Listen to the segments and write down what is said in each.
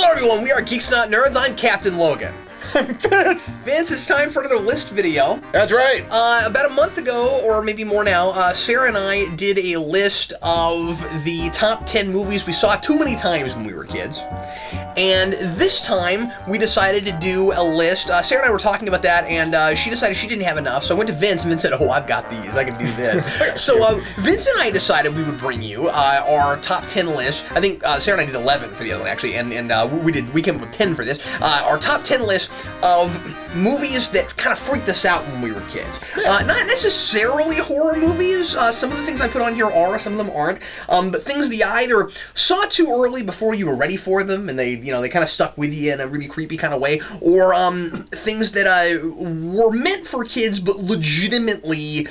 Hello everyone, we are Geeks Not Nerds. I'm Captain Logan. I'm Vince. Vince, it's time for another list video. That's right. About a month ago, or maybe more now, Sarah and I did a list of the top 10 movies we saw too many times when we were kids. And this time, we decided to do a list. Sarah and I were talking about that, and she decided she didn't have enough, so I went to Vince, and Vince said, oh, I've got these, I can do this. So Vince and I decided we would bring you our top 10 list. I think Sarah and I did 11 for the other one, actually, and we came up with 10 for this. Our top 10 list of movies that kind of freaked us out when we were kids. Not necessarily horror movies. Some of the things I put on here are, some of them aren't. But things that you either saw too early before you were ready for them, and they kind of stuck with you in a really creepy kind of way, or things that were meant for kids but legitimately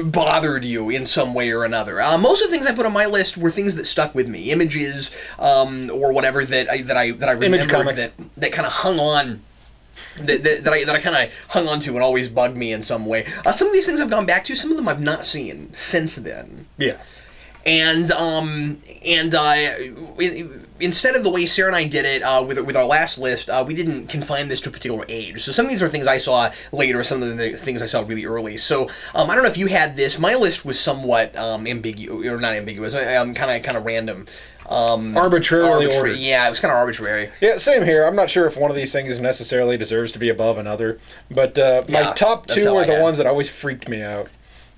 bothered you in some way or another. Most of the things I put on my list were things that stuck with me, images or whatever that I remembered that kind of hung on. That I kind of hung on to and always bugged me in some way. Some of these things I've gone back to. Some of them I've not seen since then. Yeah. And instead of the way Sarah and I did it with our last list, we didn't confine this to a particular age. So some of these are things I saw later, some of the things I saw really early. So I don't know if you had this. My list was somewhat ambiguous, or not ambiguous, kind of random. Arbitrarily ordered. Yeah, it was kind of arbitrary. Yeah, same here. I'm not sure if one of these things necessarily deserves to be above another, but my top two are the ones that always freaked me out.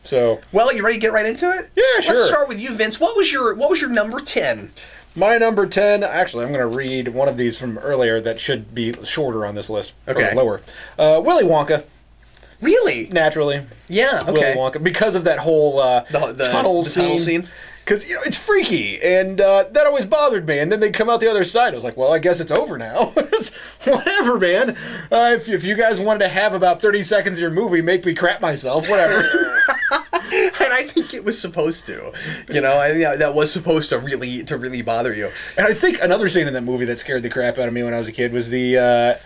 So, well, you ready to get right into it? Yeah, sure. Let's start with you, Vince. What was your number 10? My number 10, actually, I'm going to read one of these from earlier that should be shorter on this list. Okay. Or lower. Willy Wonka. Really? Naturally. Yeah, okay. Willy Wonka. Because of that whole the tunnel scene. Because, it's freaky, and that always bothered me. And then they come out the other side. I was like, well, I guess it's over now. Whatever, man. If you guys wanted to have about 30 seconds of your movie, make me crap myself, whatever. And I think it was supposed to. That was supposed to really bother you. And I think another scene in that movie that scared the crap out of me when I was a kid was the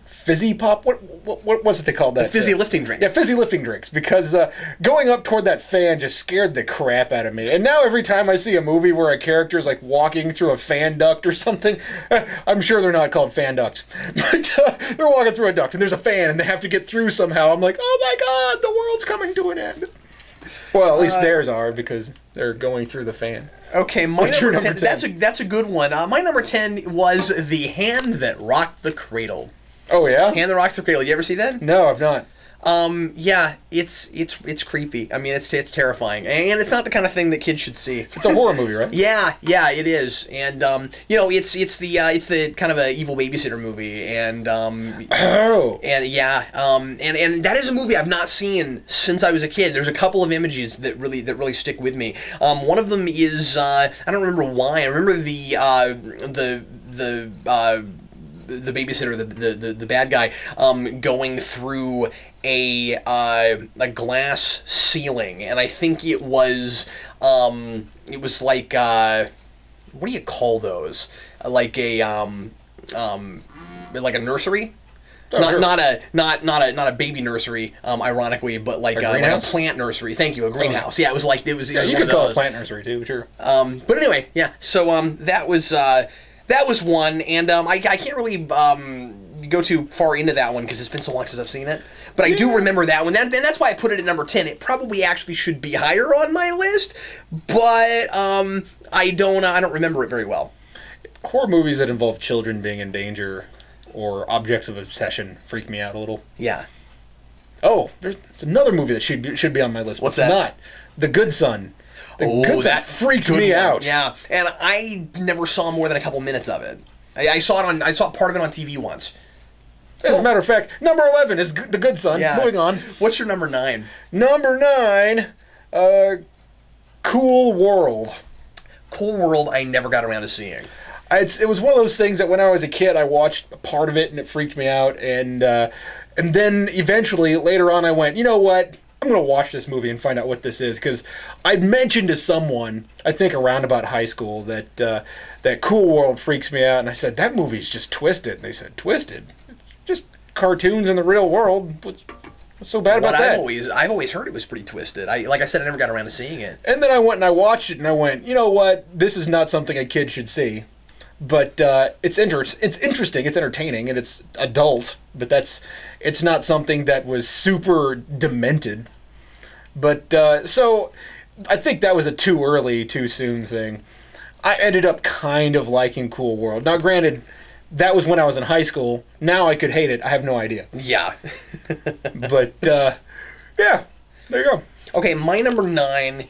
fizzy pop. What was it they called that? The fizzy lifting drink. Yeah, fizzy lifting drinks. Because going up toward that fan just scared the crap out of me. And now every time I see a movie where a character is like walking through a fan duct or something, I'm sure they're not called fan ducts, but they're walking through a duct and there's a fan and they have to get through somehow. I'm like, oh my god, the world's coming to an end. Well, at least theirs are, because they're going through the fan. Okay, my number 10. That's a good one. My number 10 was The Hand That Rocked the Cradle. Oh, yeah? Hand That Rocks the Cradle. You ever see that? No, I've not. Yeah, it's creepy. I mean, it's terrifying, and it's not the kind of thing that kids should see. It's a horror movie, right? Yeah, it is, and it's the kind of a evil babysitter movie, and and that is a movie I've not seen since I was a kid. There's a couple of images that really stick with me. One of them is I don't remember why. I remember the babysitter, the bad guy, going through a glass ceiling, and I think it was like what do you call those? Like a nursery. Not a baby nursery, ironically, but like a plant nursery. Thank you, a greenhouse. Yeah, it was. Yeah, you could call it a plant nursery too, sure. But anyway, yeah. So that was one, and I can't really go too far into that one because it's been so long since I've seen it. But I do remember that one, and that's why I put it at number 10. It probably actually should be higher on my list, but I don't remember it very well. Horror movies that involve children being in danger or objects of obsession freak me out a little. Yeah. Oh, there's another movie that should be on my list. What's that? Not The Good Son. That freaked me out. Yeah, and I never saw more than a couple minutes of it. I saw part of it on TV once. As a matter of fact, number 11 is The Good Son. Yeah. Moving on. What's your number 9? Number 9, Cool World. Cool World, I never got around to seeing. It was one of those things that when I was a kid, I watched a part of it and it freaked me out, and then eventually later on, I went, you know what? I'm going to watch this movie and find out what this is, because I'd mentioned to someone, I think around about high school, that Cool World freaks me out, and I said, that movie's just twisted. And they said, twisted? Just cartoons in the real world. What's so bad about that? I've always heard it was pretty twisted. Like I said, I never got around to seeing it. And then I went and I watched it, and I went, you know what? This is not something a kid should see. But it's interesting, it's entertaining, and it's adult. But it's not something that was super demented. But so I think that was a too early, too soon thing. I ended up kind of liking Cool World. Now, granted, that was when I was in high school. Now I could hate it. I have no idea. Yeah. But yeah, there you go. Okay, my number 9.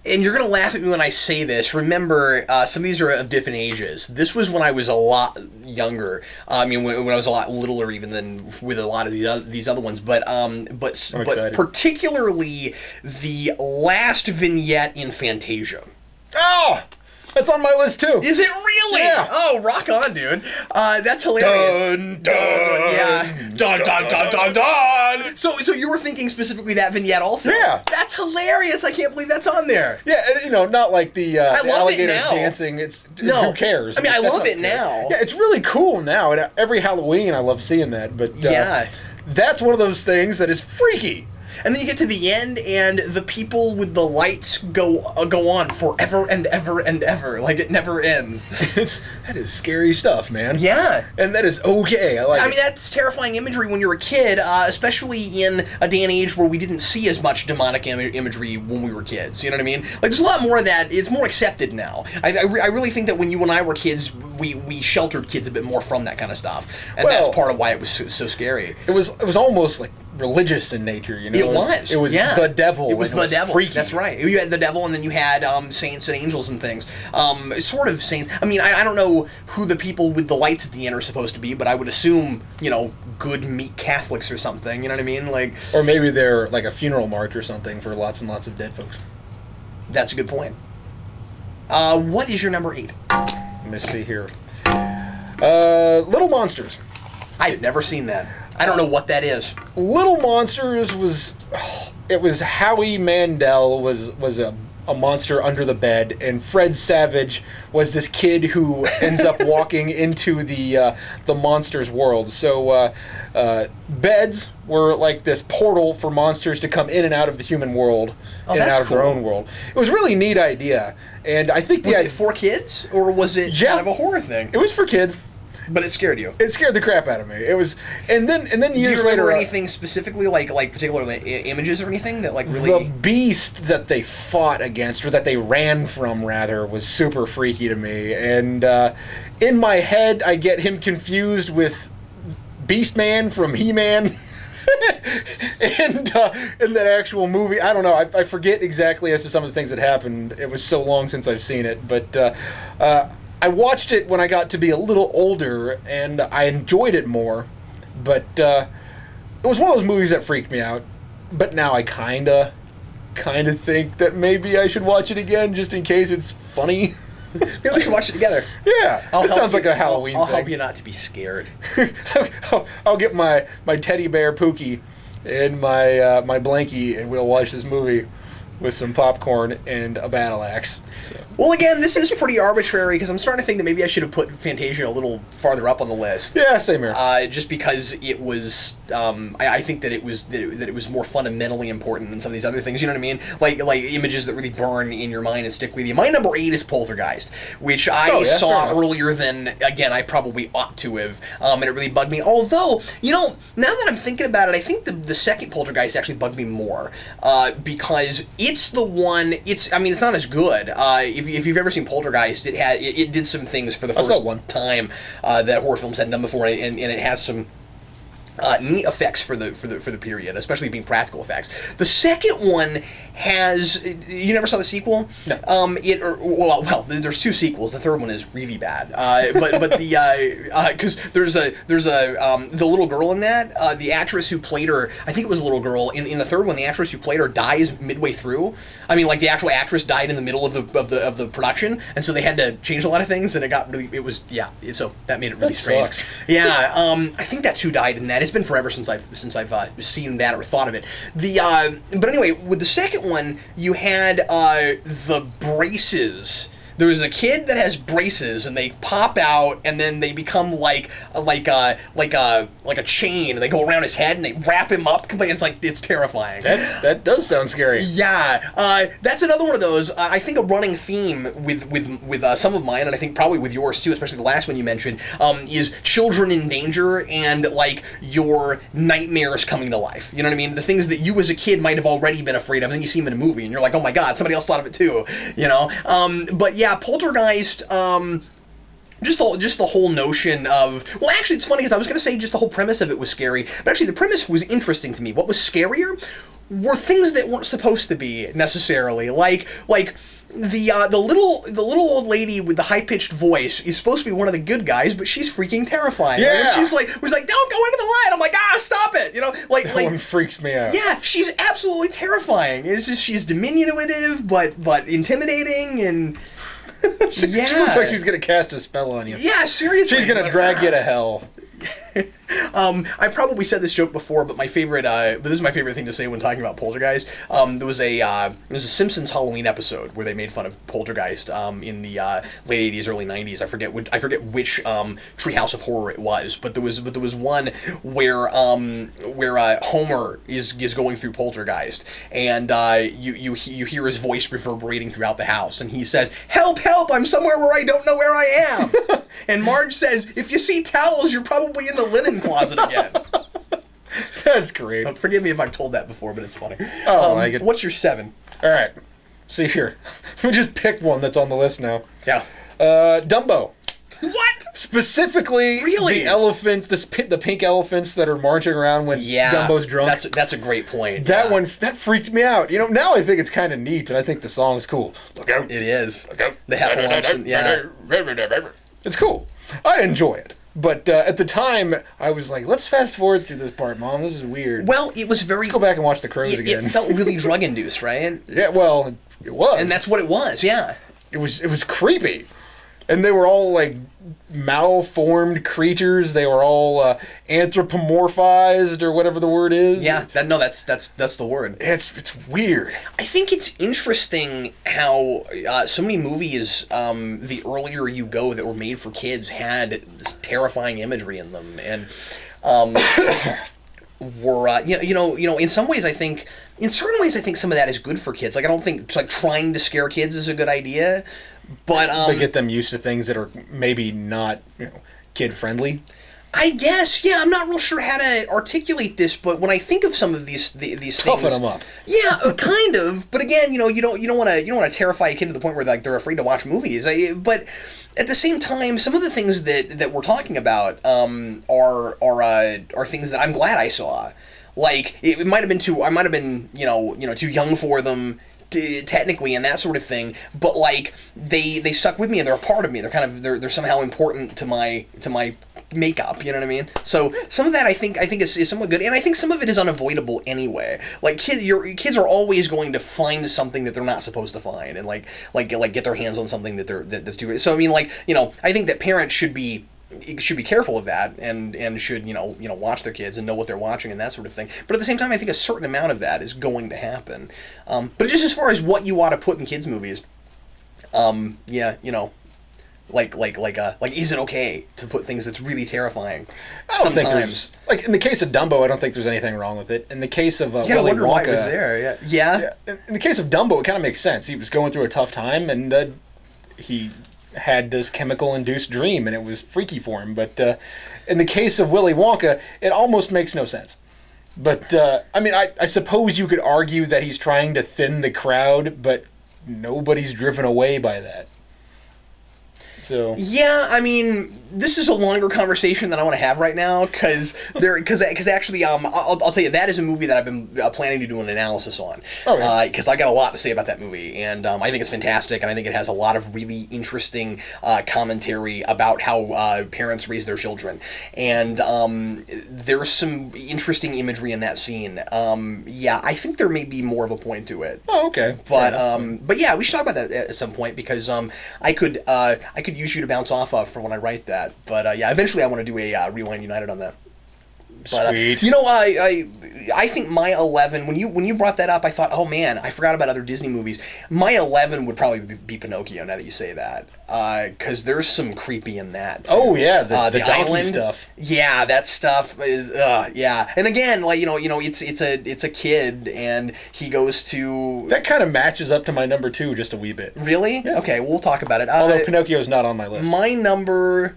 And you're going to laugh at me when I say this. Remember, some of these are of different ages. This was when I was a lot younger. I mean, when I was a lot littler even than with a lot of these other ones. But particularly the last vignette in Fantasia. Oh! That's on my list, too. Is it really? Yeah. Oh, rock on, dude. That's hilarious. Dun, dun, yeah. Dun, dun, dun, dun, dun. So you were thinking specifically that vignette also? Yeah. That's hilarious. I can't believe that's on there. Yeah, and, not like the alligators dancing. Who cares? I mean, I love it now. Yeah, it's really cool now. And every Halloween, I love seeing that. But yeah. That's one of those things that is freaky. And then you get to the end, and the people with the lights go on forever and ever and ever, like it never ends. That is scary stuff, man. Yeah. And that is okay. I mean, that's terrifying imagery when you're a kid, especially in a day and age where we didn't see as much demonic imagery when we were kids. You know what I mean? Like, there's a lot more of that. It's more accepted now. I really think that when you and I were kids, we sheltered kids a bit more from that kind of stuff. And that's part of why it was so scary. It was almost like religious in nature, you know. It was the devil. It was the devil. Freaky. That's right. You had the devil, and then you had saints and angels and things. Sort of saints. I mean, I don't know who the people with the lights at the end are supposed to be, but I would assume, good meat Catholics or something. You know what I mean? Like, or maybe they're like a funeral march or something for lots and lots of dead folks. That's a good point. What is your number 8? Let me see here. Little Monsters. I've never seen that. I don't know what that is. Little Monsters was Howie Mandel was a monster under the bed, and Fred Savage was this kid who ends up walking into the monsters world. So beds were like this portal for monsters to come in and out of the human world, in and out of their own world. It was a really neat idea, and I think was it for kids, or was it kind of a horror thing? It was for kids. But it scared you. It scared the crap out of me. It was, and then years later. Do you remember anything specifically, like particular images or anything that really? The beast that they fought against, or that they ran from, rather, was super freaky to me. And in my head, I get him confused with Beastman from He-Man. And in that actual movie, I don't know. I forget exactly as to some of the things that happened. It was so long since I've seen it, but. I watched it when I got to be a little older, and I enjoyed it more, but it was one of those movies that freaked me out. But now I kind of think that maybe I should watch it again, just in case it's funny. Maybe we should watch it together. Yeah, that sounds like a Halloween I'll thing. help you not to be scared. I'll get my teddy bear Pookie and my blankie, and we'll watch this movie with some popcorn and a battle axe. So. Well, again, this is pretty arbitrary, because I'm starting to think that maybe I should have put Fantasia a little farther up on the list. Yeah, same here. Just because it was, I think that it was more fundamentally important than some of these other things. You know what I mean? Like images that really burn in your mind and stick with you. My number 8 is Poltergeist, which I saw earlier than, again, I probably ought to have, and it really bugged me. Although, now that I'm thinking about it, I think the second Poltergeist actually bugged me more, because it's the one. It's not as good. If you've ever seen Poltergeist, it did some things for the first time that horror films hadn't done before, and it has some neat effects for the period, especially being practical effects. The second one has. You never saw the sequel? No. Well, there's 2 sequels. The third one is really bad. But because there's a the little girl in that, the actress who played her, I think it was a little girl in the third one. The actress who played her dies midway through. I mean, like, the actual actress died in the middle of the production, and so they had to change a lot of things, and so that made it really strange. Sucks. Yeah, I think that's who died in that. It's been forever since I've seen that or thought of it. But anyway, with the second one, you had the braces there's a kid that has braces, and they pop out, and then they become like a chain, and they go around his head, and they wrap him up completely. It's terrifying. That does sound scary. Yeah, that's another one of those. I think a running theme with some of mine, and I think probably with yours too, especially the last one you mentioned, is children in danger and like your nightmares coming to life. You know what I mean? The things that you as a kid might have already been afraid of, and then you see them in a movie, and you're like, oh my god, somebody else thought of it too. You know? But yeah, Poltergeist. Just the whole notion of... Well, actually, it's funny, because I was going to say just the whole premise of it was scary, but actually the premise was interesting to me. What was scarier were things that weren't supposed to be, necessarily. Like the little old lady with the high-pitched voice is supposed to be one of the good guys, but she's freaking terrifying. Yeah. Right? She's like, don't go into the light! I'm like, stop it! You know, that one freaks me out. Yeah, she's absolutely terrifying. It's just, she's diminutive, but intimidating, and... She looks like she's going to cast a spell on you. Yeah, seriously. She's going to drag you to hell. I probably said this joke before, but this is my favorite thing to say when talking about Poltergeist. There was a Simpsons Halloween episode where they made fun of Poltergeist in the late '80s, early '90s. I forget which Treehouse of Horror it was, but there was one where Homer is going through Poltergeist, and you hear his voice reverberating throughout the house, and he says, "Help! Help! I'm somewhere where I don't know where I am." And Marge says, "If you see towels, you're probably in the linen closet again." That's great. Forgive me if I've told that before, but it's funny. Oh, I like it. What's your 7? All right. See here. Let me just pick one that's on the list now. Yeah. Dumbo. What? Specifically, really? The elephants, the pink elephants that are marching around when Dumbo's drunk. That's a great point. That one, that freaked me out. You know, now I think it's kind of neat, and I think the song's cool. Look out. It is. Look out. The Heffalumps, yeah. It's cool. I enjoy it. But at the time, I was like, let's fast forward through this part, Mom. This is weird. Well, it was very... Let's go back and watch The Crows again. It felt really drug-induced, right? Yeah, well, it was. And that's what it was, yeah. It was creepy. And they were all, like, malformed creatures. They were all anthropomorphized, or whatever the word is. Yeah, that's the word. It's weird. I think it's interesting how so many movies, the earlier you go, that were made for kids had this terrifying imagery in them, and were you know in some ways in certain ways I think some of that is good for kids. Like, I don't think trying to scare kids is a good idea. But get them used to things that are maybe not, kid friendly. I guess, yeah. I'm not real sure how to articulate this, but when I think of some of these things, toughen them up. Yeah, kind of. But again, you don't want to terrify a kid to the point where like they're afraid to watch movies. But at the same time, some of the things that we're talking about are things that I'm glad I saw. Like, it might have been I might have been too young for them. Technically and that sort of thing, but like they stuck with me and they're a part of me. They're kind of they're somehow important to my makeup. You know what I mean? So some of that I think is somewhat good, and I think some of it is unavoidable anyway. Like your kids are always going to find something that they're not supposed to find, and like get their hands on something that's too. So I mean, I think that parents should be careful of that and should watch their kids and know what they're watching and that sort of thing. But at the same time, I think a certain amount of that is going to happen. But just as far as what you ought to put in kids movies, is it okay to put things that's really terrifying? I don't think there's, like, in the case of Dumbo, I don't think there's anything wrong with it. In the case of Willy Wonka, why it was there. Yeah. In the case of Dumbo, it kind of makes sense. He was going through a tough time, and he had this chemical-induced dream, and it was freaky for him. But in the case of Willy Wonka, it almost makes no sense. But, I mean, I suppose you could argue that he's trying to thin the crowd, but nobody's driven away by that. So yeah, I mean, this is a longer conversation than I want to have right now because actually I'll tell you, that is a movie that I've been planning to do an analysis on because I got a lot to say about that movie, and I think it's fantastic, and I think it has a lot of really interesting commentary about how parents raise their children, and there's some interesting imagery in that scene. Yeah, I think there may be more of a point to it. Oh, okay. But yeah, we should talk about that at some point because I could use you to bounce off of for when I write that. But yeah, eventually I want to do a Rewind United on that. But, Sweet. I think my 11, when you brought that up, I thought, oh man, I forgot about other Disney movies. My 11 would probably be Pinocchio, now that you say that. Because there's some creepy in that, too. Oh, yeah, the donkey island stuff. Yeah, that stuff is, yeah. And again, like, it's a kid, and he goes to... That kind of matches up to my number 2 just a wee bit. Really? Yeah. Okay, we'll talk about it. Although Pinocchio's not on my list. My number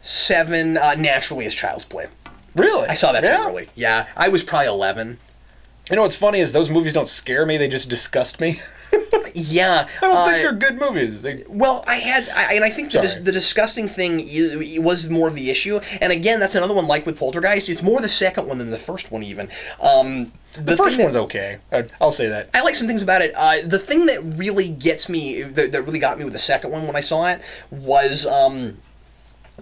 7, naturally, is Child's Play. Really? I saw that too early. Yeah, I was probably 11. You know what's funny is those movies don't scare me; they just disgust me. Yeah, I don't think they're good movies. Well, I think the disgusting thing was more of the issue. And again, that's another one like with Poltergeist. It's more the second one than the first one, even. The first one's okay. I'll say that. I like some things about it. The thing that really gets me, that really got me with the second one when I saw it, was...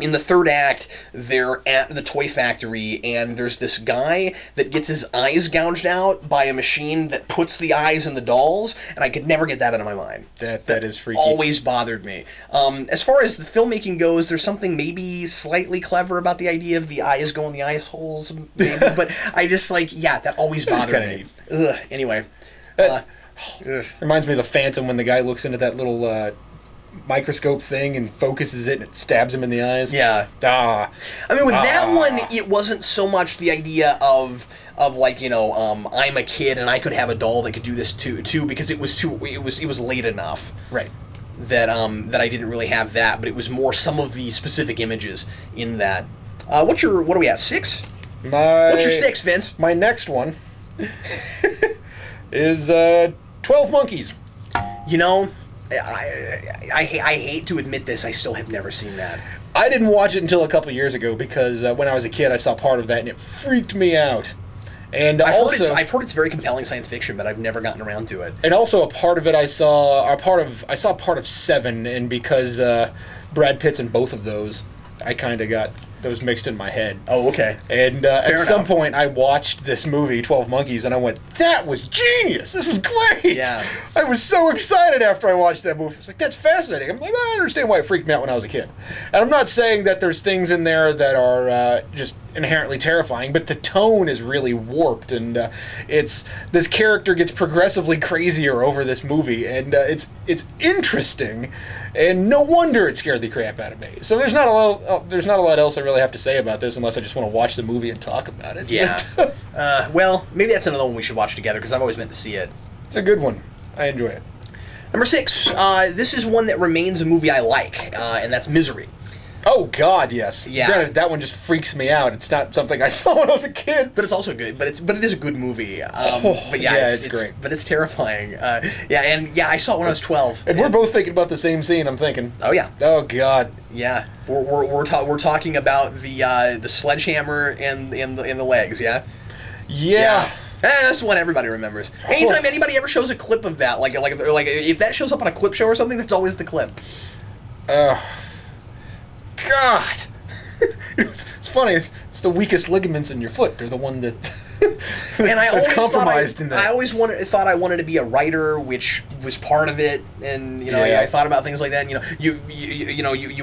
in the third act, they're at the toy factory, and there's this guy that gets his eyes gouged out by a machine that puts the eyes in the dolls, and I could never get that out of my mind. That is freaky. Always bothered me. As far as the filmmaking goes, there's something maybe slightly clever about the idea of the eyes going in the eye holes, maybe, but I just, that always bothered me. Ugh, anyway. Reminds me of the Phantom when the guy looks into that little... microscope thing and focuses it and it stabs him in the eyes. Yeah. Ah. I mean, with that one, it wasn't so much the idea of I'm a kid and I could have a doll that could do this too, because it was late enough. Right. That I didn't really have that, but it was more some of the specific images in that. What are we at? 6? What's your 6, Vince? My next one is 12 Monkeys. I hate to admit this, I still have never seen that. I didn't watch it until a couple years ago because when I was a kid, I saw part of that and it freaked me out. And I've heard it's very compelling science fiction, but I've never gotten around to it. And also a part of it I saw part of 7, and because Brad Pitt's in both of those, I kind of got those mixed in my head. Oh, okay. And at some point, I watched this movie, 12 Monkeys, and I went, that was genius! This was great! Yeah. I was so excited after I watched that movie. I was like, that's fascinating. I'm like, I understand why it freaked me out when I was a kid. And I'm not saying that there's things in there that are just inherently terrifying, but the tone is really warped, and this character gets progressively crazier over this movie, and it's interesting. And no wonder it scared the crap out of me. So there's not a lot else I really have to say about this, unless I just want to watch the movie and talk about it. Yeah. Well, maybe that's another one we should watch together, because I've always meant to see it. It's a good one. I enjoy it. Number 6. This is one that remains a movie I like, and that's Misery. Oh, God, yes. Yeah. Granted, that one just freaks me out. It's not something I saw when I was a kid. But it's also good. But it is a good movie. But it's great. But it's terrifying. I saw it when I was 12. And we're both thinking about the same scene, I'm thinking. Oh, yeah. Oh, God. Yeah. We're talking about the sledgehammer and the legs, yeah? Yeah. That's the one everybody remembers. Anytime anybody ever shows a clip of that, like if that shows up on a clip show or something, that's always the clip. God! It's funny. It's the weakest ligaments in your foot. They're the one that and I that's compromised in that. I always thought I wanted to be a writer, which was part of it. And I thought about things like that. And, you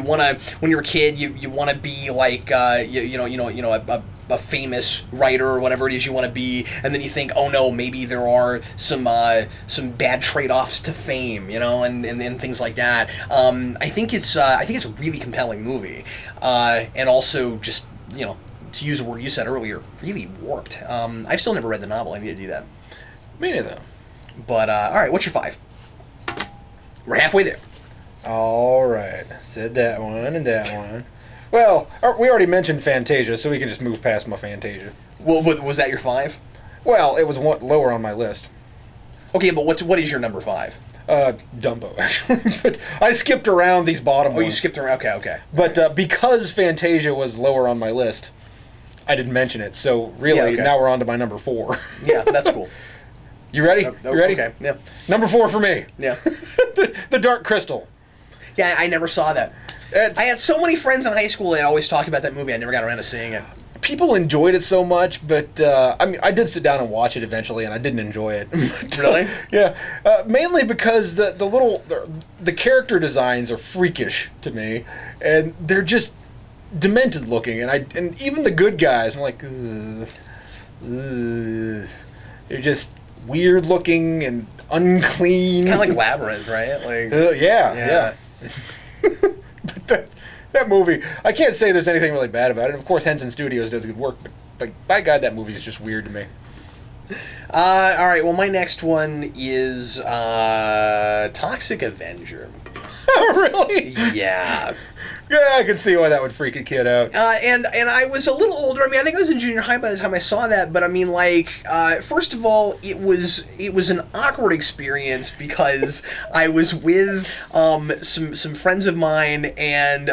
want to, when you're a kid, you want to be like a famous writer or whatever it is you want to be, and then you think, oh no, maybe there are some bad trade-offs to fame, and things like that. I think it's a really compelling movie, and also just to use a word you said earlier, really warped. I've still never read the novel. I need to do that. Me neither. But all right, what's your 5? We're halfway there. All right, said that one and that one. Well, we already mentioned Fantasia, so we can just move past my Fantasia. Well, was that your 5? Well, it was lower on my list. Okay, but what is your number 5? Dumbo, actually. But I skipped around these bottom ones. Oh, you skipped around? Okay. But because Fantasia was lower on my list, I didn't mention it. So really, now we're on to my number 4. Yeah, that's cool. You ready? You ready? Okay, yeah. Number 4 for me. Yeah. the Dark Crystal. Yeah, I never saw that. I had so many friends in high school that always talked about that movie. I never got around to seeing it. People enjoyed it so much, but I did sit down and watch it eventually, and I didn't enjoy it. Really? Yeah. Mainly because the character designs are freakish to me, and they're just demented looking, and even the good guys, I'm like, ugh, ugh. They're just weird looking and unclean. Kind of like Labyrinth, right? Like, yeah. But that movie, I can't say there's anything really bad about it. Of course, Henson Studios does good work, but by God, that movie is just weird to me. All right, well, my next one is Toxic Avenger. Oh, really? Yeah. Yeah, I can see why that would freak a kid out. And I was a little older. I mean, I think I was in junior high by the time I saw that. But I mean, like, first of all, it was an awkward experience because I was with some friends of mine, and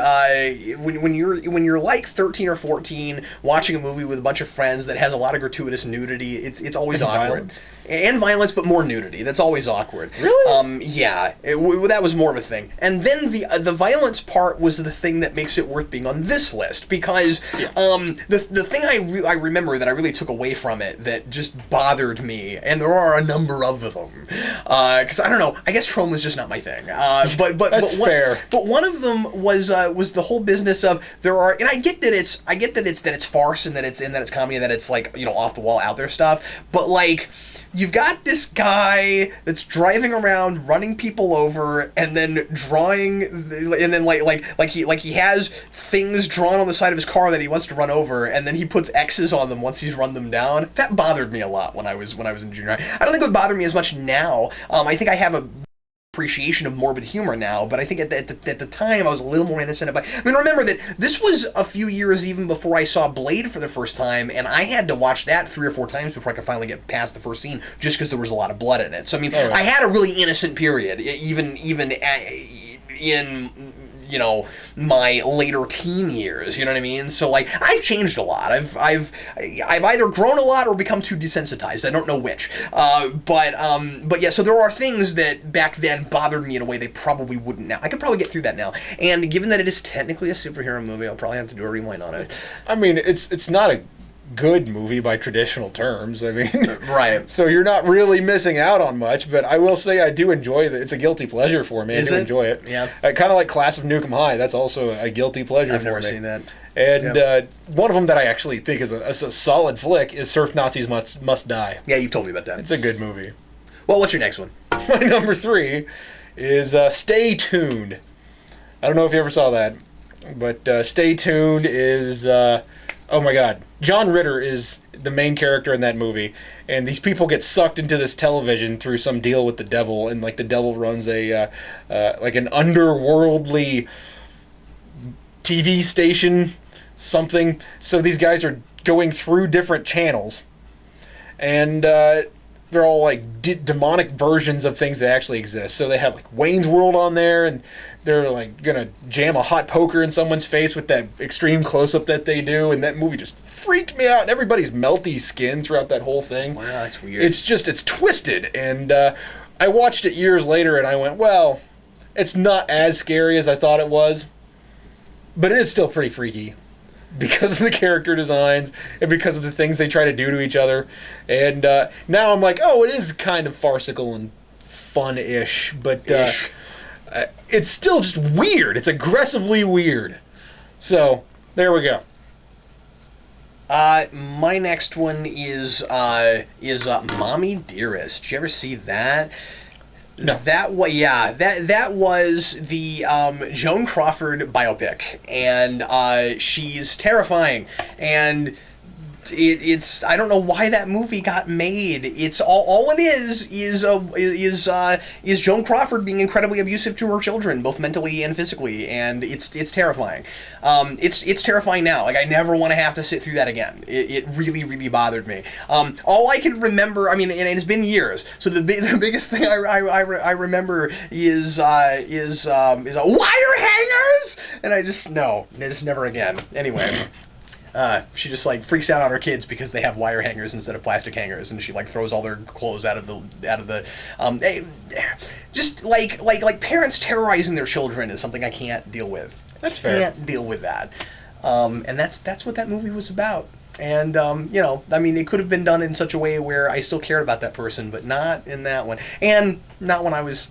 when you're like 13 or 14, watching a movie with a bunch of friends that has a lot of gratuitous nudity, it's always and awkward. Violence. And violence, but more nudity. That's always awkward. Really? Yeah. That was more of a thing. And then the violence part was the thing that makes it worth being on this list, because the thing I remember that I really took away from it that just bothered me, and there are a number of them, because I don't know, I guess trauma is just not my thing. That's fair. But one of them was the whole business of and I get that it's farce and that it's comedy and that it's like, you know, off the wall out there stuff, but like, you've got this guy that's driving around, running people over, and then drawing, and then like he has things drawn on the side of his car that he wants to run over, and then he puts X's on them once he's run them down. That bothered me a lot when I was in junior high. I don't think it would bother me as much now. I think I have a appreciation of morbid humor now, but I think at the time I was a little more innocent about. I mean, remember that this was a few years even before I saw Blade for the first time, and I had to watch that 3 or 4 times before I could finally get past the first scene, just because there was a lot of blood in it. So I mean, I had a really innocent period, even in, you know, my later teen years, you know what I mean? So like, I've changed a lot. I've either grown a lot or become too desensitized. I don't know which. But yeah, so there are things that back then bothered me in a way they probably wouldn't now. I could probably get through that now. And given that it is technically a superhero movie, I'll probably have to do a rewind on it. I mean, it's not a good movie by traditional terms. I mean, right. So you're not really missing out on much, but I will say I do enjoy it. It's a guilty pleasure for me. I do enjoy it. Yeah. Kind of like Class of Nukem High. That's also a guilty pleasure for me. I've never seen that. And one of them that I actually think is a solid flick is Surf Nazis Must Die. Yeah, you've told me about that. It's a good movie. Well, what's your next one? My number 3 is Stay Tuned. I don't know if you ever saw that, but Stay Tuned is... oh my God. John Ritter is the main character in that movie, and these people get sucked into this television through some deal with the devil, and like the devil runs a like an underworldly TV station, something. So these guys are going through different channels, and they're all like demonic versions of things that actually exist. So they have like Wayne's World on there, and they're like gonna jam a hot poker in someone's face with that extreme close-up that they do, and that movie just freaked me out. And everybody's melty skin throughout that whole thing. Wow, that's weird. It's twisted, and I watched it years later, and I went, well, it's not as scary as I thought it was, but it is still pretty freaky because of the character designs and because of the things they try to do to each other. And now I'm like, oh, it is kind of farcical and fun-ish, but it's still just weird. It's aggressively weird. So, there we go. My next one is Mommy Dearest. Did you ever see that? No. That was the Joan Crawford biopic, and she's terrifying, and it's I don't know why that movie got made. It's all it is Joan Crawford being incredibly abusive to her children, both mentally and physically, and it's terrifying. It's terrifying now. Like, I never want to have to sit through that again. It really, really bothered me. All I can remember, I mean, and it's been years, so the biggest thing I remember is wire hangers, and I just never again. Anyway. She just like freaks out on her kids because they have wire hangers instead of plastic hangers, and she like throws all their clothes out of the just like parents terrorizing their children is something I can't deal with. That's fair. Can't deal with that. And that's what that movie was about. And you know, I mean, it could have been done in such a way where I still cared about that person, but not in that one, and not when I was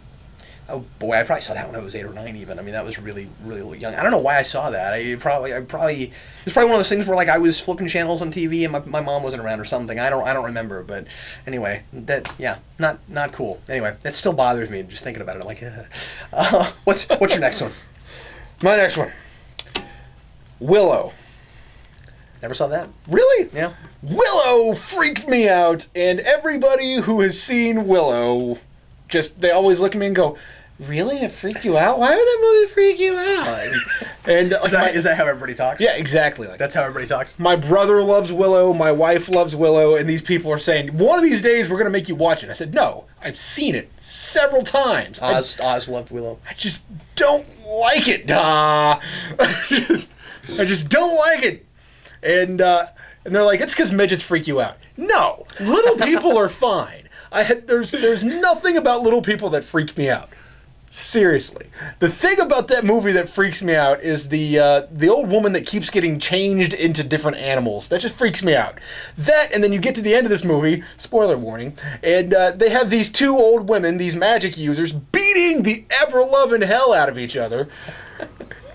Oh boy, I probably saw that when I was 8 or 9 even. I mean, that was really, really young. I don't know why I saw that. It was probably one of those things where like I was flipping channels on TV and my mom wasn't around or something. I don't remember, but anyway, not cool. Anyway, that still bothers me just thinking about it. I'm like, what's your next one? My next one, Willow. Never saw that. Really? Yeah. Willow freaked me out, and everybody who has seen Willow, they always look at me and go, "Really? It freaked you out? Why would that movie freak you out?" And is that how everybody talks? Yeah, exactly. That's how everybody talks. My brother loves Willow. My wife loves Willow, and these people are saying, "One of these days we're going to make you watch it." I said, "No, I've seen it several times." Oz loved Willow. I just don't like it. I just don't like it. And they're like, "It's because midgets freak you out." No, little people are fine. There's nothing about little people that freak me out. Seriously, the thing about that movie that freaks me out is the old woman that keeps getting changed into different animals. That just freaks me out. That, and then you get to the end of this movie, spoiler warning, and they have these two old women, these magic users, beating the ever-loving hell out of each other.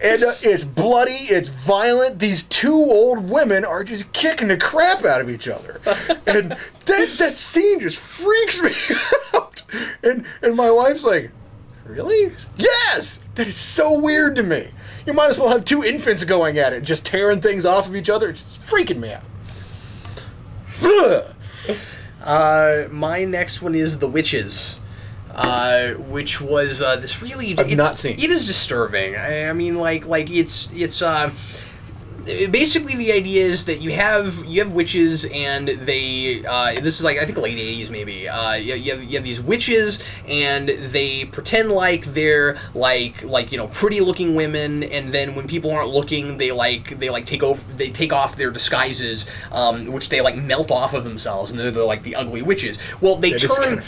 And it's bloody, it's violent. These two old women are just kicking the crap out of each other. And that scene just freaks me out. And my wife's like, "Really?" Yes! That is so weird to me. You might as well have two infants going at it, just tearing things off of each other. It's just freaking me out. My next one is The Witches. Which was this really... I've not seen. It is disturbing. I mean, like it's basically the idea is that you have witches and they this is like I think late 80s maybe you have these witches and they pretend like they're like pretty looking women, and then when people aren't looking they take off their disguises, which they like melt off of themselves, and they're like the ugly witches. Well, they turn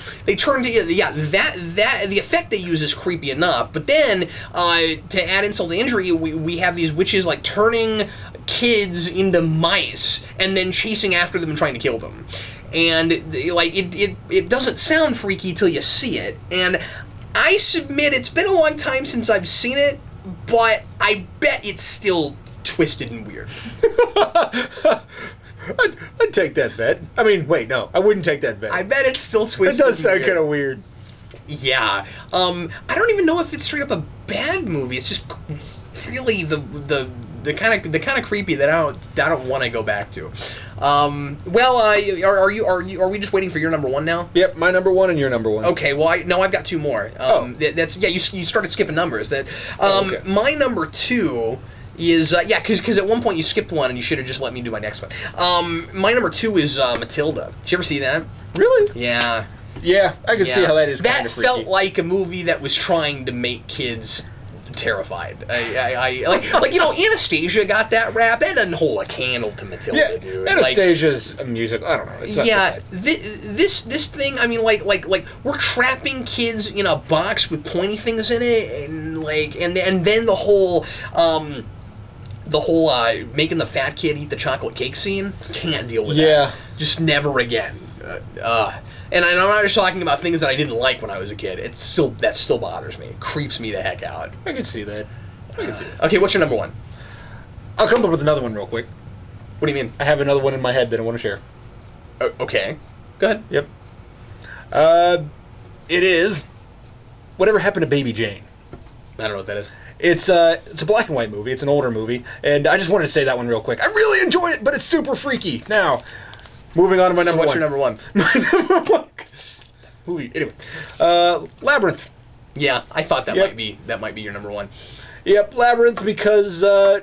to that the effect they use is creepy enough, but then to add insult to injury, we have these witches like turning kids into mice and then chasing after them and trying to kill them. And like it doesn't sound freaky till you see it. And I submit it's been a long time since I've seen it, but I bet it's still twisted and weird. I'd take that bet. I mean, wait, no, I wouldn't take that bet. I bet it's still twisted. It does sound kind of weird. Yeah. I don't even know if it's straight up a bad movie. It's just really the kind of creepy that I don't want to go back to. Are we just waiting for your number one now? Yep, my number one and your number one. Okay, well I've got two more. You started skipping numbers. Okay. My number two is because at one point you skipped one and you should have just let me do my next one. My number two is Matilda. Did you ever see that? Really? Yeah. Yeah, I can see how that is kind of freaky. That felt like a movie that was trying to make kids terrified. Anastasia got that rap. That doesn't hold a candle to Matilda, dude. Anastasia's a music. I don't know. It's not this thing. I mean, like we're trapping kids in a box with pointy things in it, and then the whole making the fat kid eat the chocolate cake scene. Can't deal with that. Just never again. And I'm not just talking about things that I didn't like when I was a kid. That still bothers me. It creeps me the heck out. I can see that. Okay, what's your number one? I'll come up with another one real quick. What do you mean? I have another one in my head that I want to share. Okay. Go ahead. Yep. It is Whatever Happened to Baby Jane. I don't know what that is. It's a black and white movie. It's an older movie. And I just wanted to say that one real quick. I really enjoyed it, but it's super freaky. Now, moving on to my number one. What's your number one? My number one movie. Anyway, Labyrinth. Yeah, I thought that might be your number one. Yep, Labyrinth, because a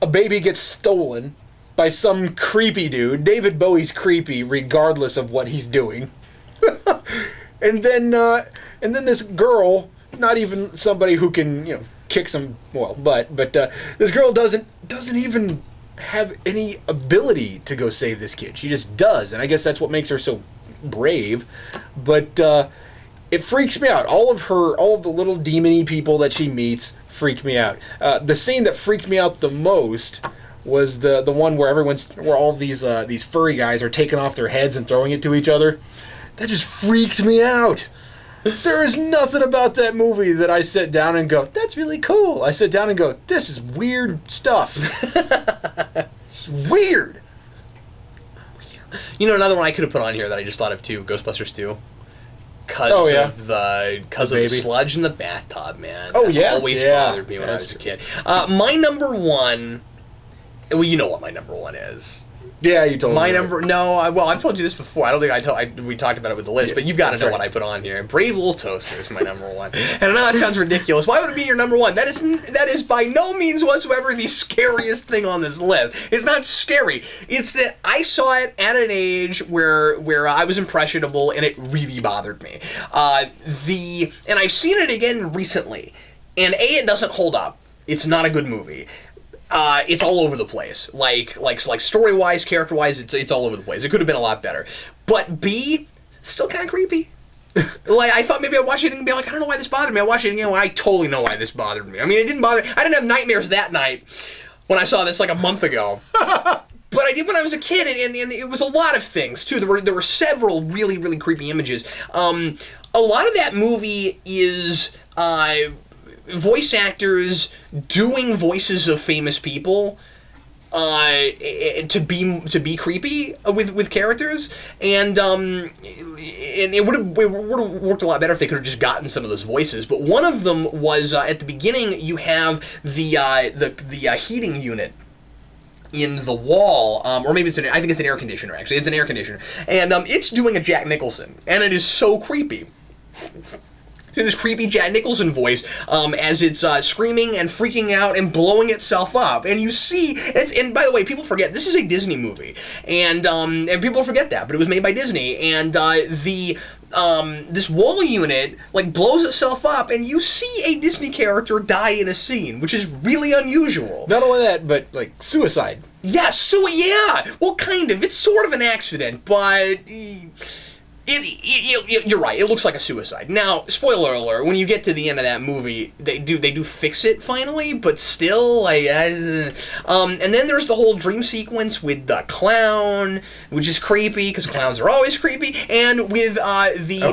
baby gets stolen by some creepy dude. David Bowie's creepy, regardless of what he's doing. and then this girl, not even somebody who can kick some but this girl doesn't even have any ability to go save this kid. She just does, and I guess that's what makes her so brave. But it freaks me out. All of the little demon-y people that she meets freak me out. The scene that freaked me out the most was the one where all these furry guys are taking off their heads and throwing it to each other. That just freaked me out. There is nothing about that movie that I sit down and go, that's really cool. I sit down and go, this is weird stuff. It's weird. You know, another one I could have put on here that I just thought of too, Ghostbusters 2. Because of the sludge in the bathtub, man. Oh, That yeah. always bothered me when I was a kid. My number one, well, you know what my number one is. Yeah, you told me. My number, no, I've told you this before. I don't think we talked about it with the list, but you've got to know what I put on here. Brave Little Toaster is my number one. And I know that sounds ridiculous. Why would it be your number one? That is by no means whatsoever the scariest thing on this list. It's not scary. It's that I saw it at an age where I was impressionable and it really bothered me. And I've seen it again recently, and it doesn't hold up. It's not a good movie. It's all over the place. Like story-wise, character-wise, it's all over the place. It could have been a lot better. But B, still kind of creepy. Like, I thought maybe I'd watch it and be like, I don't know why this bothered me. I watched it again, I totally know why this bothered me. I mean, it didn't bother... I didn't have nightmares that night when I saw this like a month ago. But I did when I was a kid, and it was a lot of things, too. There were several really, really creepy images. A lot of that movie is... voice actors doing voices of famous people to be creepy with characters, and it would have worked a lot better if they could have just gotten some of those voices. But one of them was at the beginning. You have the heating unit in the wall, or maybe I think it's an air conditioner. Actually, it's an air conditioner, and it's doing a Jack Nicholson, and it is so creepy. This creepy Jack Nicholson voice as it's screaming and freaking out and blowing itself up. And you see, and by the way, people forget, this is a Disney movie. And people forget that, but it was made by Disney. And this wall unit, like, blows itself up, and you see a Disney character die in a scene, which is really unusual. Not only that, but, like, suicide. Yes, yeah. Well, kind of. It's sort of an accident, but... You're right. It looks like a suicide. Now, spoiler alert: when you get to the end of that movie, they do fix it finally, but still, like, and then there's the whole dream sequence with the clown, which is creepy because clowns are always creepy, and with the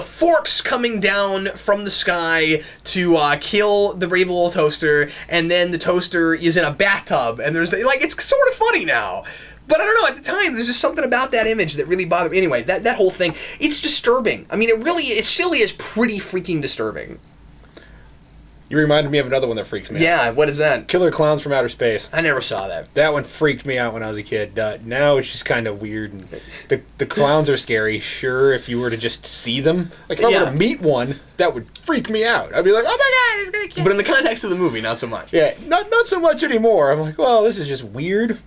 forks coming down from the sky to kill the brave little toaster, and then the toaster is in a bathtub, and there's like, it's sort of funny now. But I don't know, at the time, there's just something about that image that really bothered me. Anyway, that whole thing, it's disturbing. I mean, it still is pretty freaking disturbing. You reminded me of another one that freaks me out. Yeah, what is that? Killer Clowns from Outer Space. I never saw that. That one freaked me out when I was a kid. Now it's just kind of weird. And the clowns are scary, sure, if you were to just see them. Like, if I were to meet one, that would freak me out. I'd be like, oh my god, he's gonna kill me. But in the context of the movie, not so much. Yeah, not so much anymore. I'm like, well, this is just weird.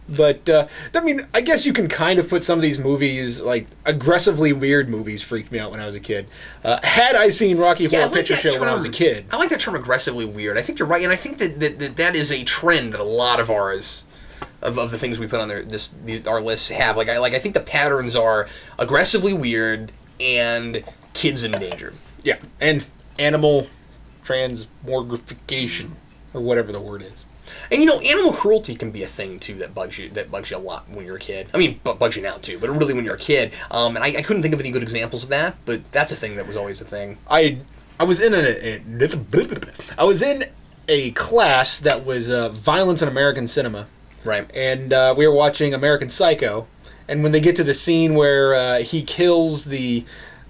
But, I mean, I guess you can kind of put some of these movies, like, aggressively weird movies freaked me out when I was a kid. Had I seen Rocky Horror Picture Show when I was a kid. I like that term, aggressively weird. I think you're right, and I think that is a trend that a lot of ours, of the things we put on our lists have. I think the patterns are aggressively weird and kids in danger. Yeah, and animal transmogrification, or whatever the word is. And, you know, animal cruelty can be a thing, too, that bugs you a lot when you're a kid. I mean, bugs you now, too, but really when you're a kid. And I couldn't think of any good examples of that, but that's a thing that was always a thing. I was in a class that was violence in American cinema. Right. And we were watching American Psycho, and when they get to the scene where he kills the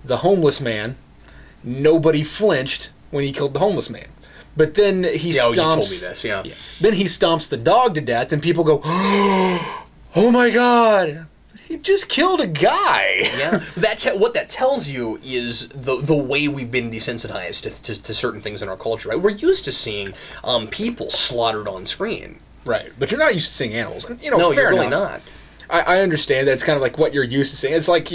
homeless man, nobody flinched when he killed the homeless man. But then he stomps... you told me this, yeah. Then he stomps the dog to death, and people go, oh my god, he just killed a guy. Yeah, what that tells you is the way we've been desensitized to certain things in our culture, right? We're used to seeing people slaughtered on screen. Right, but you're not used to seeing animals. And, no, fair you're really enough. not. I understand that it's kind of like what you're used to seeing. It's like,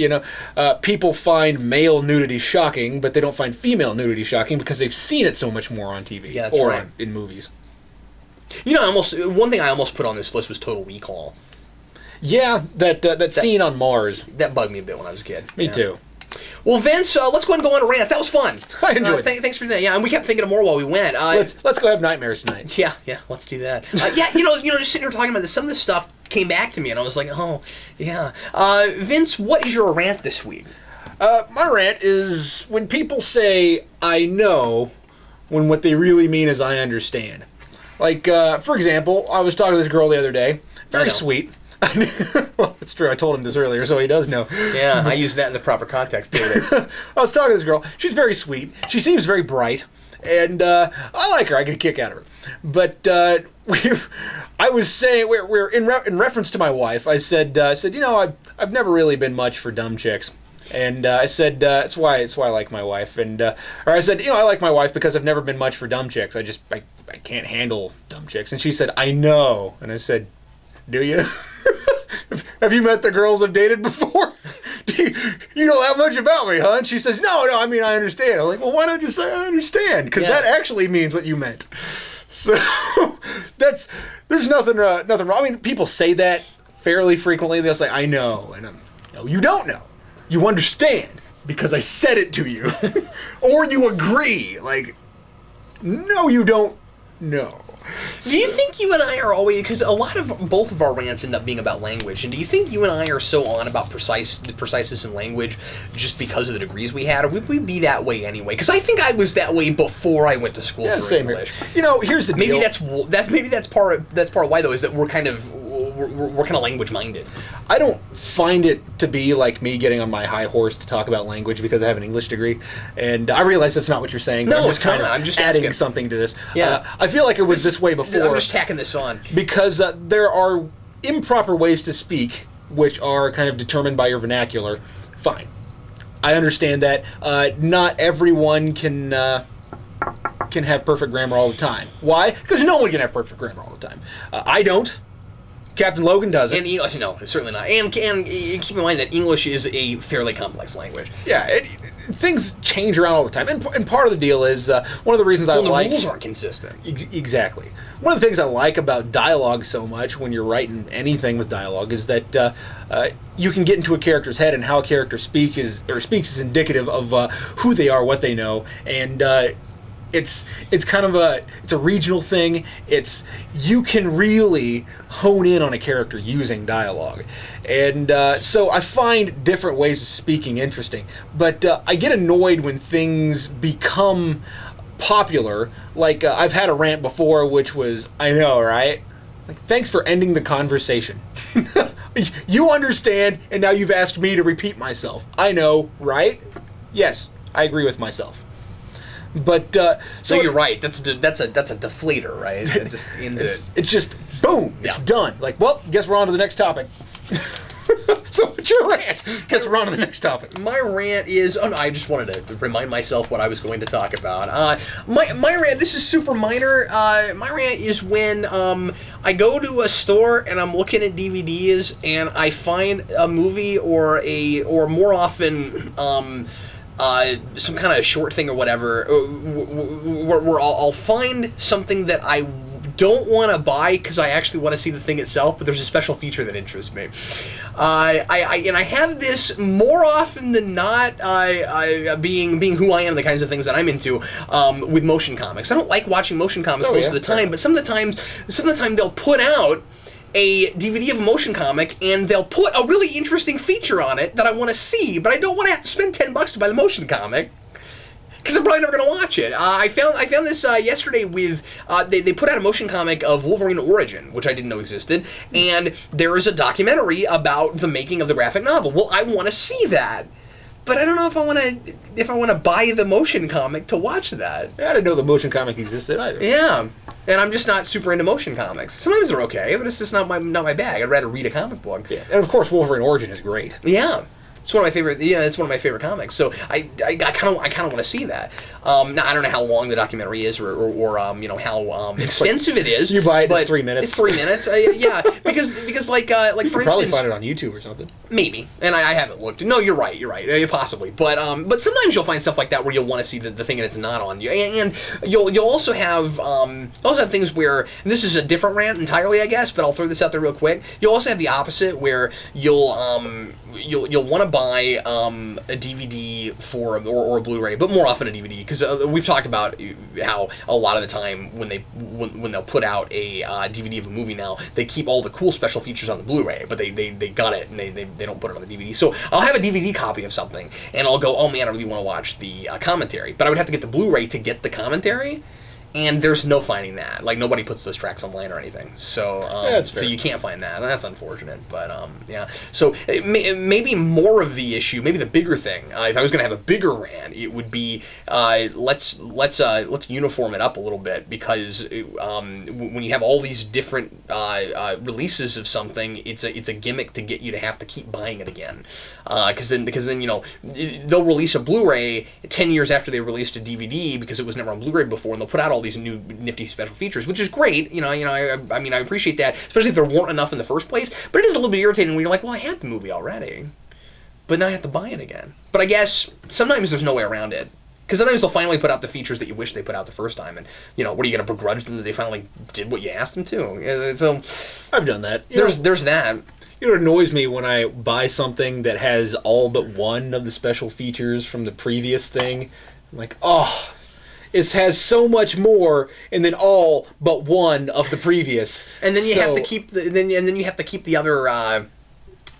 people find male nudity shocking, but they don't find female nudity shocking because they've seen it so much more on TV or in movies. You know, one thing I almost put on this list was Total Recall. Yeah, that scene on Mars. That bugged me a bit when I was a kid. Me too. Well, Vince, let's go ahead and go on to rants. That was fun. I enjoyed it. Thanks for that. Yeah, and we kept thinking of more while we went. Let's go have nightmares tonight. Yeah, let's do that. Just sitting here talking about this, some of this stuff came back to me, and I was like, oh, yeah. Vince, what is your rant this week? My rant is when people say, I know, when what they really mean is I understand. Like, for example, I was talking to this girl the other day. Very sweet. Well, it's true. I told him this earlier, so he does know. Yeah, I used that in the proper context, David. I was talking to this girl. She's very sweet. She seems very bright. And I like her. I get a kick out of her. But I was saying, we're in reference to my wife, I said, you know, I've never really been much for dumb chicks. And I said, that's why I like my wife. And or I said, you know, I like my wife because I've never been much for dumb chicks. I can't handle dumb chicks. And she said, I know. And I said, do you? Have you met the girls I've dated before? You know that much about me, huh? And she says, no, I mean, I understand. I'm like, well, why don't you say I understand? Because that actually means what you meant. So there's nothing wrong. I mean, people say that fairly frequently. They'll say, I know. And no, you don't know. You understand because I said it to you. Or you agree. Like, no, you don't know. Do you think you and I are always, because both of our rants end up being about language, and do you think you and I are so on about preciseness in language just because of the degrees we had, or would we be that way anyway? Because I think I was that way before I went to school for English. Here. You know, here's the deal. That's part of why though, is that we're kind of language minded. I don't find it to be like me getting on my high horse to talk about language because I have an English degree, and I realize that's not what you're saying. No, it's not. I'm just adding asking something to this. Yeah, I feel like it was this way before. I'm just tacking this on because there are improper ways to speak, which are kind of determined by your vernacular. Fine, I understand that. Not everyone can have perfect grammar all the time. Why? Because no one can have perfect grammar all the time. I don't. Captain Logan doesn't. And English, no, certainly not. And keep in mind that English is a fairly complex language. Yeah, things change around all the time. And part of the deal is, one of the reasons I like... the rules aren't consistent. Exactly. One of the things I like about dialogue so much when you're writing anything with dialogue is that you can get into a character's head, and how a character speaks is indicative of who they are, what they know, and... It's kind of a regional thing. You can really hone in on a character using dialogue, and so I find different ways of speaking interesting. But I get annoyed when things become popular. Like I've had a rant before, which was, I know, right? Like, thanks for ending the conversation. You understand, and now you've asked me to repeat myself. I know, right? Yes, I agree with myself. But so you're right. That's a deflator, right? It just ends it. It's just boom. It's done. Like, well, guess we're on to the next topic. So what's your rant? Guess we're on to the next topic. My rant is. Oh no, I just wanted to remind myself what I was going to talk about. My rant. This is super minor. My rant is when I go to a store and I'm looking at DVDs and I find a movie or more often. Some kind of short thing or whatever, where I'll find something that I don't want to buy because I actually want to see the thing itself, but there's a special feature that interests me. I have this more often than not, being who I am, the kinds of things that I'm into, with motion comics. I don't like watching motion comics most of the time, but some of the time they'll put out a DVD of a motion comic, and they'll put a really interesting feature on it that I want to see, but I don't want to have to spend $10 to buy the motion comic, because I'm probably never going to watch it. I found this yesterday with, they put out a motion comic of Wolverine Origin, which I didn't know existed, and there is a documentary about the making of the graphic novel. Well, I want to see that. But I don't know if I want to buy the motion comic to watch that. I didn't know the motion comic existed either. Yeah, and I'm just not super into motion comics. Sometimes they're okay, but it's just not my bag. I'd rather read a comic book. Yeah, and of course Wolverine Origin is great. Yeah. It's one of my favorite. Yeah, it's one of my favorite comics. So I kind of want to see that. Now I don't know how long the documentary is, or how extensive it is. You buy it. It's 3 minutes. It's 3 minutes. Yeah, because for instance, probably find it on YouTube or something. Maybe, and I haven't looked. No, you're right. Possibly, but sometimes you'll find stuff like that where you'll want to see the thing and it's not on you, and you'll also have things where, and this is a different rant entirely, I guess, but I'll throw this out there real quick. You'll also have the opposite where you'll want to buy a DVD or a Blu-ray, but more often a DVD, because we've talked about how a lot of the time when they'll put out a DVD of a movie now, they keep all the cool special features on the Blu-ray, but they got it and they don't put it on the DVD. So I'll have a DVD copy of something, and I'll go, oh man, I really want to watch the commentary, but I would have to get the Blu-ray to get the commentary. And there's no finding that. Like, nobody puts those tracks online or anything. So so you can't find that. That's unfortunate. But, yeah. So maybe more of the issue, maybe the bigger thing, if I was going to have a bigger rant, it would be let's uniform it up a little bit, because when you have all these different releases of something, it's a gimmick to get you to have to keep buying it again. Because then, you know, they'll release a Blu-ray 10 years after they released a DVD because it was never on Blu-ray before, and they'll put out all these new nifty special features, which is great. I mean, I appreciate that, especially if there weren't enough in the first place. But it is a little bit irritating when you're like, well, I have the movie already, but now I have to buy it again. But I guess sometimes there's no way around it, because sometimes they'll finally put out the features that you wish they put out the first time, and what are you going to begrudge them that they finally did what you asked them to? So I've done that. There's that. It annoys me when I buy something that has all but one of the special features from the previous thing. I'm like, oh, it has so much more, and then all but one of the previous. And then you have to keep then you have to keep the other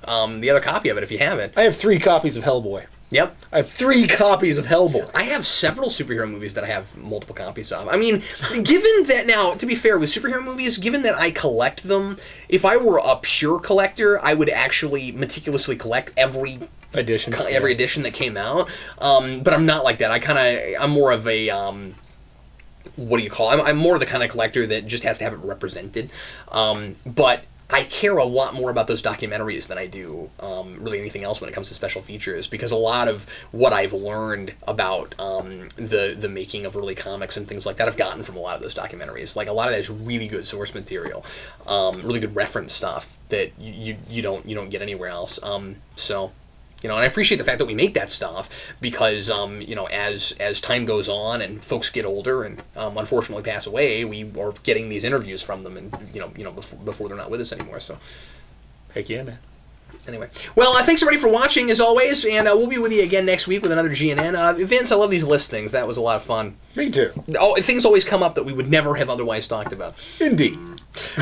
copy of it if you have it. I have 3 copies of Hellboy. Yep. I have 3 copies of Hellboy. I have several superhero movies that I have multiple copies of. I mean, given that, now, to be fair, with superhero movies, given that I collect them, if I were a pure collector, I would actually meticulously collect every edition that came out. But I'm not like that. I'm more of a what do you call it? I'm more of the kind of collector that just has to have it represented. But I care a lot more about those documentaries than I do really anything else when it comes to special features, because a lot of what I've learned about the making of early comics and things like that I've gotten from a lot of those documentaries. Like, a lot of that is really good source material, really good reference stuff that you don't get anywhere else. So. And I appreciate the fact that we make that stuff, because as time goes on and folks get older and unfortunately pass away, we are getting these interviews from them, and before they're not with us anymore. So, heck yeah, man. Anyway, well, thanks everybody for watching as always, and we'll be with you again next week with another GNN. Vince, I love these listings. That was a lot of fun. Me too. Oh, things always come up that we would never have otherwise talked about. Indeed.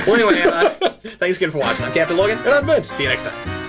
Well, anyway, thanks again for watching. I'm Captain Logan, and I'm Vince. See you next time.